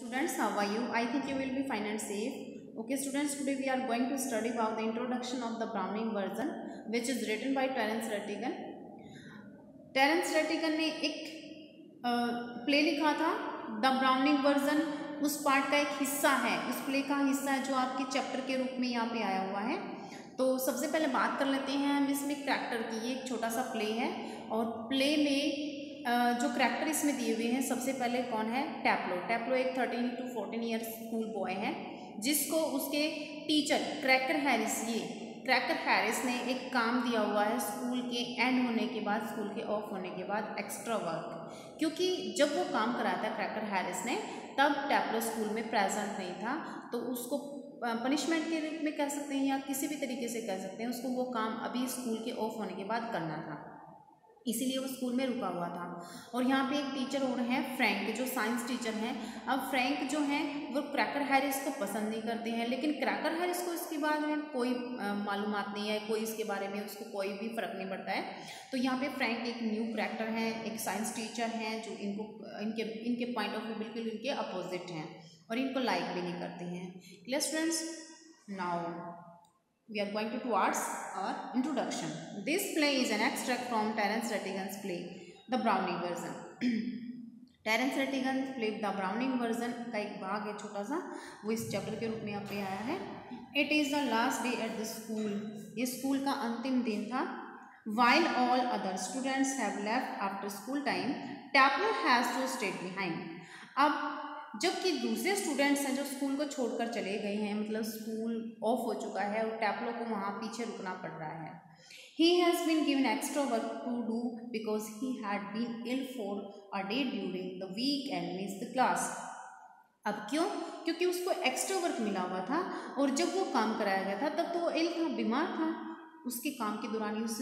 students, how are you? I think you will be fine and safe. Okay students, today we are going to study about the introduction of the Browning version which is written by Terence Rattigan. Terence Rattigan ने एक play लिखा था the browning version, उस part का एक हिस्सा है, उस प्ले का हिस्सा है जो आपके चैप्टर के रूप में यहाँ पे आया हुआ है। तो सबसे पहले बात कर लेते हैं हम इसमें करैक्टर की। ये एक छोटा सा प्ले है और प्ले में जो करैक्टर इसमें दिए हुए हैं, सबसे पहले कौन है? टैप्लो। टैप्लो एक 13 to 14 ईयर स्कूल बॉय है जिसको उसके टीचर क्रैकर हैरिस ने एक काम दिया हुआ है स्कूल के एंड होने के बाद, स्कूल के ऑफ होने के बाद, एक्स्ट्रा वर्क। क्योंकि जब वो काम कराया था क्रैकर हैरिस ने तब टैप्लो स्कूल में प्रेजेंट नहीं था, तो उसको पनिशमेंट के रूप में कह सकते हैं या किसी भी तरीके से कह सकते हैं, उसको वो काम अभी स्कूल के ऑफ होने के बाद करना था, इसीलिए वो स्कूल में रुका हुआ था। और यहाँ पे एक टीचर और हैं फ्रैंक, जो साइंस टीचर हैं। अब फ्रैंक जो हैं वो क्रैकर हैरिस को पसंद नहीं करते हैं, लेकिन क्रैकर हैरिस को इसके बारे में कोई मालूमात नहीं है, कोई इसके बारे में उसको कोई भी फ़र्क नहीं पड़ता है। तो यहाँ पे फ्रैंक एक न्यू क्रैक्टर हैं, एक साइंस टीचर हैं जो इनके पॉइंट ऑफ व्यू बिल्कुल इनके अपोजिट हैं और इनको लाइक भी नहीं करते हैं। Clear students, now we are going towards our introduction. This play is an extract from Terence Rattigan's play, The Browning Version. Terence Rattigan's play, The Browning Version का एक भाग है छोटा सा, वो इस चैप्टर के रूप में यहाँ पे आया है। It is the last day at the school. ये स्कूल का अंतिम दिन था। While all other students have left after school time, Taplo has to stay behind. अब जबकि दूसरे स्टूडेंट्स हैं जो स्कूल को छोड़कर चले गए हैं, मतलब स्कूल ऑफ हो चुका है और टैप्लो को वहाँ पीछे रुकना पड़ रहा है। He has been given extra work to do because he had been ill for a day during the week and missed the class. अब क्यों? क्योंकि उसको एक्स्ट्रा वर्क मिला हुआ था और जब वो काम कराया गया था तब तो वो इल था, बीमार था। उसके काम के दौरान ही, उस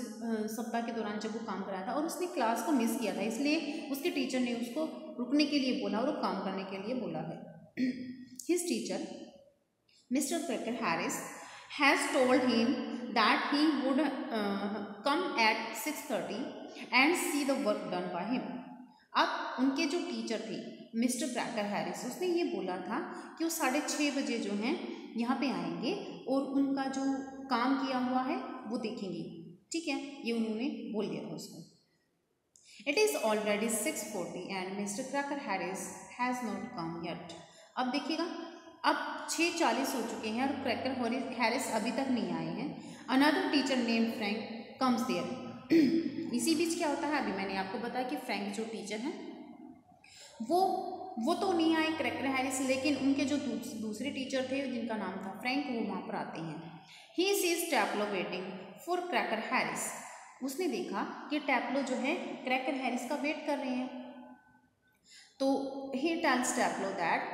सप्ताह के दौरान जब वो काम कराया था और उसने क्लास को मिस किया था, इसलिए उसके टीचर ने उसको रुकने के लिए बोला और वो काम करने के लिए बोला है। His teacher, Mr. Cracker Harris, has told him that he would come at 6:30 and see the work done by him. अब उनके जो टीचर थे मिस्टर क्रैकर हैरिस, उसने ये बोला था कि वो 6:30 बजे जो हैं यहाँ पे आएंगे और उनका जो काम किया हुआ है वो देखेंगे। ठीक है, ये उन्होंने बोल दिया था उसको। It is already 6:40 and Mr. Cracker Harris has not come yet. अब देखिएगा, अब 6:40 हो चुके हैं और क्रैकर हैरिस अभी तक नहीं आए हैं। Another teacher named Frank comes there. इसी बीच क्या होता है, अभी मैंने आपको बताया कि फ्रैंक जो टीचर हैं वो तो नहीं आए क्रैकर हैरिस, लेकिन उनके जो दूसरे टीचर थे जिनका नाम था फ्रैंक, वो वहाँ पर आते हैं। He sees Taplo waiting for Cracker Harris. उसने देखा कि टैप्लो जो है क्रैकर हैरिस का वेट कर रहे हैं, तो he tells Taplo that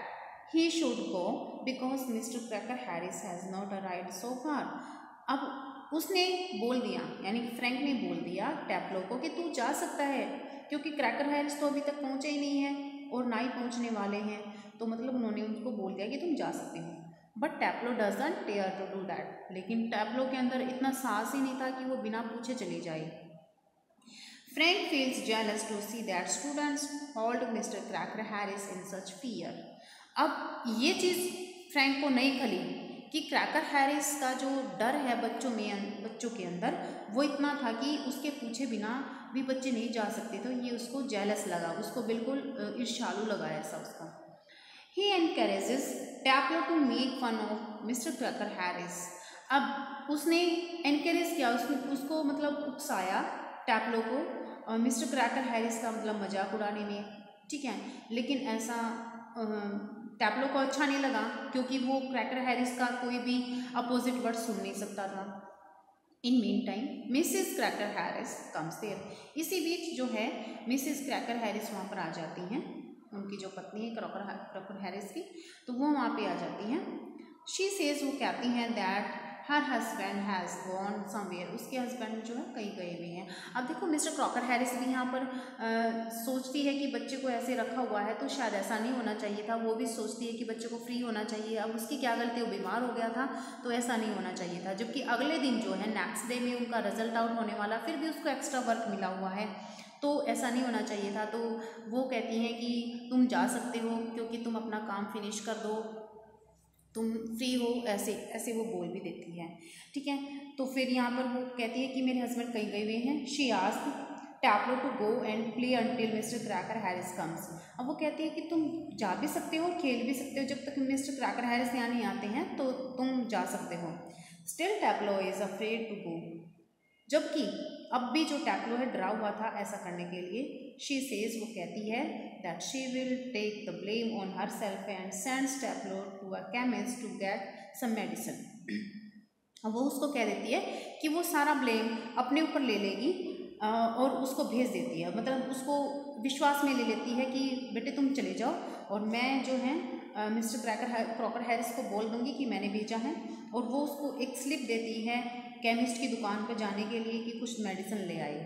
he should go because Mr. Cracker Harris has not arrived so far. अब उसने बोल दिया, यानी फ्रैंक ने बोल दिया टैप्लो को कि तू जा सकता है क्योंकि क्रैकर हैरिस तो अभी तक पहुँचे ही नहीं है और ना ही पहुँचने वाले हैं, तो मतलब उन्होंने उनको बोल दिया कि तुम जा सकते हो। But Taplow doesn't dare to do that, लेकिन टैप्लो के अंदर इतना साहस ही नहीं था कि वो बिना पूछे चली जाए। Frank feels jealous to see that students hold mister Cracker Harris in such fear. अब ये चीज़ फ्रैंक को नहीं खली कि क्रैकर हैरिस का जो डर है बच्चों के अंदर वो इतना था कि उसके पूछे बिना भी बच्चे नहीं जा सकते, तो ये उसको जेलस लगा, उसको बिल्कुल ईर्ष्यालु लगा ऐसा उसका। He encourages Taplo to make fun of Mr. Cracker Harris. अब उसने encourage किया, उसको मतलब उकसाया टैप्लो को मिस्टर क्रैकर हैरिस का मतलब मजाक उड़ाने में। ठीक है, लेकिन ऐसा टैप्लो को अच्छा नहीं लगा क्योंकि वो क्रैकर हैरिस का कोई भी अपोजिट वर्ड सुन नहीं सकता था। In mean time Mrs Cracker Harris comes there. इसी बीच जो है मिसेस क्रैकर हैरिस वहाँ पर आ जाती हैं, उनकी जो पत्नी है क्रैकर हैरिस की, तो वो वहाँ पे आ जाती हैं। शी सेज, वो कहती हैं that her husband has gone somewhere, उसके हस्बैंड जो है कहीं गए हुए हैं। अब देखो मिस्टर क्रैकर हैरिस भी यहाँ पर सोचती है कि बच्चे को ऐसे रखा हुआ है तो शायद ऐसा नहीं होना चाहिए था, वो भी सोचती है कि बच्चे को फ्री होना चाहिए। अब उसकी क्या गलती, वो बीमार हो गया था तो ऐसा नहीं होना चाहिए था, जबकि अगले दिन जो है नेक्स्ट डे में उनका रिजल्ट आउट होने वाला, फिर भी उसको एक्स्ट्रा वर्क मिला हुआ है। तो ऐसा नहीं होना चाहिए था। तो वो कहती हैं कि तुम जा सकते हो क्योंकि तुम अपना काम फिनिश कर दो, तुम फ्री हो, ऐसे ऐसे वो बोल भी देती है। ठीक है, तो फिर यहाँ पर वो कहती है कि मेरे हस्बैंड कहीं गए हुए हैं। She asked Taplow to go and play until Mr Cracker Harris comes. अब वो कहती है कि तुम जा भी सकते हो और खेल भी सकते हो, जब तक मिस्टर क्रैकर हैरिस यहाँ नहीं आते हैं तो तुम जा सकते हो। Still Taplow is afraid to go, जबकि अब भी जो टैप्लो है डरा हुआ था ऐसा करने के लिए। शी सेज, वो कहती है that she will take the blame on herself and sends Taplow to a chemist to get some medicine. वो उसको कह देती है कि वो सारा ब्लेम अपने ऊपर ले लेगी और उसको भेज देती है, मतलब उसको विश्वास में ले लेती है कि बेटे तुम चले जाओ और मैं जो है मिस्टर क्रॉकर हैरिस को बोल दूंगी कि मैंने भेजा है। और वो उसको एक स्लिप देती है केमिस्ट की दुकान पर जाने के लिए कि कुछ मेडिसिन ले आए।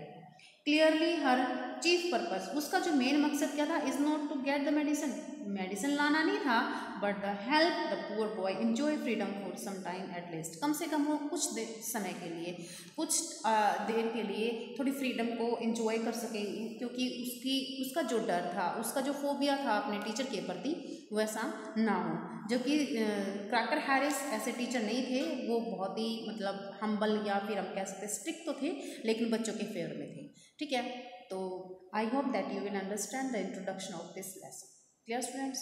क्लियरली हर चीफ पर्पस, उसका जो मेन मकसद क्या था, is not to get the medicine, medicine लाना नहीं था, but the help the poor boy enjoy freedom for some time at least. कम से कम वो कुछ समय के लिए, कुछ देर के लिए थोड़ी फ्रीडम को एंजॉय कर सके, क्योंकि उसका जो डर था, उसका जो फोबिया था अपने टीचर के प्रति, वैसा ना हो। जबकि क्रैकर हैरिस ऐसे टीचर नहीं थे, वो बहुत ही मतलब हम्बल या फिर हम कह सकते स्ट्रिक्ट तो थे लेकिन बच्चों के फेवर में थे। ठीक है, तो I hope that you will understand the introduction of this lesson. Clear students?